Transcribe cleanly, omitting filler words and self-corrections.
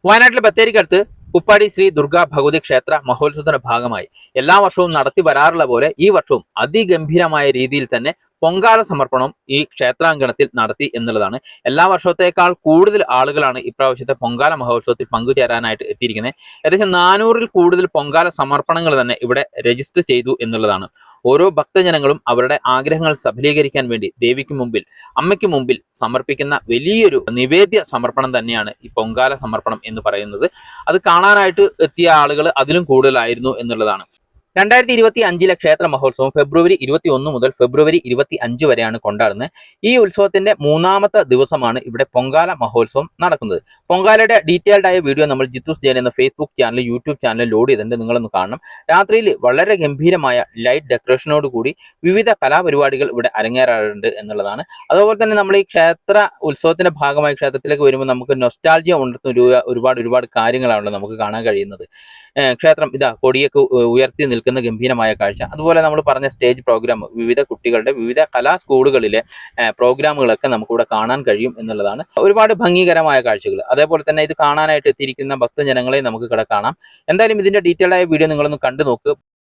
വയനാട്ടിലെ ബത്തേരിക്കടുത്ത് പുപ്പാടി ശ്രീ ദുർഗാ ഭഗവതി ക്ഷേത്ര മഹോത്സവത്തിന്റെ ഭാഗമായി എല്ലാ വർഷവും നടത്തി വരാറുള്ള പോലെ ഈ വർഷവും അതിഗംഭീരമായ രീതിയിൽ തന്നെ പൊങ്കാല സമർപ്പണം ഈ ക്ഷേത്രാങ്കണത്തിൽ നടത്തി എന്നുള്ളതാണ്. എല്ലാ വർഷത്തേക്കാൾ കൂടുതൽ ആളുകളാണ് ഇപ്രാവശ്യത്തെ പൊങ്കാല മഹോത്സവത്തിൽ പങ്കുചേരാനായിട്ട് എത്തിയിരിക്കുന്നത്. ഏകദേശം 400-ൽ കൂടുതൽ പൊങ്കാല സമർപ്പണങ്ങൾ തന്നെ ഇവിടെ രജിസ്റ്റർ ചെയ്തു എന്നുള്ളതാണ്. ഓരോ ഭക്തജനങ്ങളും അവരുടെ ആഗ്രഹങ്ങൾ സഫലീകരിക്കാൻ വേണ്ടി ദേവിക്ക് മുമ്പിൽ, അമ്മയ്ക്ക് മുമ്പിൽ സമർപ്പിക്കുന്ന വലിയൊരു നിവേദ്യ സമർപ്പണം തന്നെയാണ് ഈ പൊങ്കാല സമർപ്പണം എന്ന് പറയുന്നത്. അത് കാണാനായിട്ട് എത്തിയ ആളുകൾ അതിലും കൂടുതലായിരുന്നു എന്നുള്ളതാണ്. 2025 ക്ഷേത്ര മഹോത്സവം ഫെബ്രുവരി 21 മുതൽ ഫെബ്രുവരി 25 വരെയാണ് കൊണ്ടാടുന്നത്. ഈ ഉത്സവത്തിന്റെ 3ാമത്തെ ദിവസമാണ് ഇവിടെ പൊങ്കാല മഹോത്സവം നടക്കുന്നത്. പൊങ്കാലയുടെ ഡീറ്റെയിൽഡ് ആയ വീഡിയോ നമ്മൾ ജിത്തുസ് ജയൻ എന്ന Facebook channel, YouTube channel load ചെയ്തിട്ടുണ്ട്. നിങ്ങളൊന്ന് കാണണം. രാത്രിയിൽ വളരെ ഗംഭീരമായ ലൈറ്റ് ഡെക്കറേഷനോട് കൂടി വിവിധ കലാപരിപാടികൾ ഇവിടെ അരങ്ങേറാറുണ്ട് എന്നുള്ളതാണ്. അതുപോലെ തന്നെ നമ്മൾ ഈ ക്ഷേത്ര ഉത്സവത്തിന്റെ ഭാഗമായി ക്ഷേത്രത്തിലേക്ക് വരുമ്പോൾ നമുക്ക് നൊസ്റ്റാൾജിയ ഉണർത്തുന്ന ഒരുപാട് കാര്യങ്ങളാണല്ലോ നമുക്ക് കാണാൻ കഴിയുന്നത്. ക്ഷേത്രം ഇതാ കൊടിയൊക്കെ ഉയർത്തി നിൽക്കുന്ന ഗംഭീരമായ കാഴ്ച. അതുപോലെ നമ്മൾ പറഞ്ഞ സ്റ്റേജ് പ്രോഗ്രാം, വിവിധ കുട്ടികളുടെ വിവിധ കലാ സ്കൂളുകളിലെ പ്രോഗ്രാമുകളൊക്കെ നമുക്കിവിടെ കാണാൻ കഴിയും എന്നുള്ളതാണ്. ഒരുപാട് ഭംഗികരമായ കാഴ്ചകൾ. അതേപോലെ തന്നെ ഇത് കാണാനായിട്ട് എത്തിയിരിക്കുന്ന ഭക്തജനങ്ങളെ നമുക്ക് ഇവിടെ കാണാം. എന്തായാലും ഇതിന്റെ ഡീറ്റെയിൽഡ് ആയ വീഡിയോ നിങ്ങളൊന്ന് കണ്ടു നോക്ക്.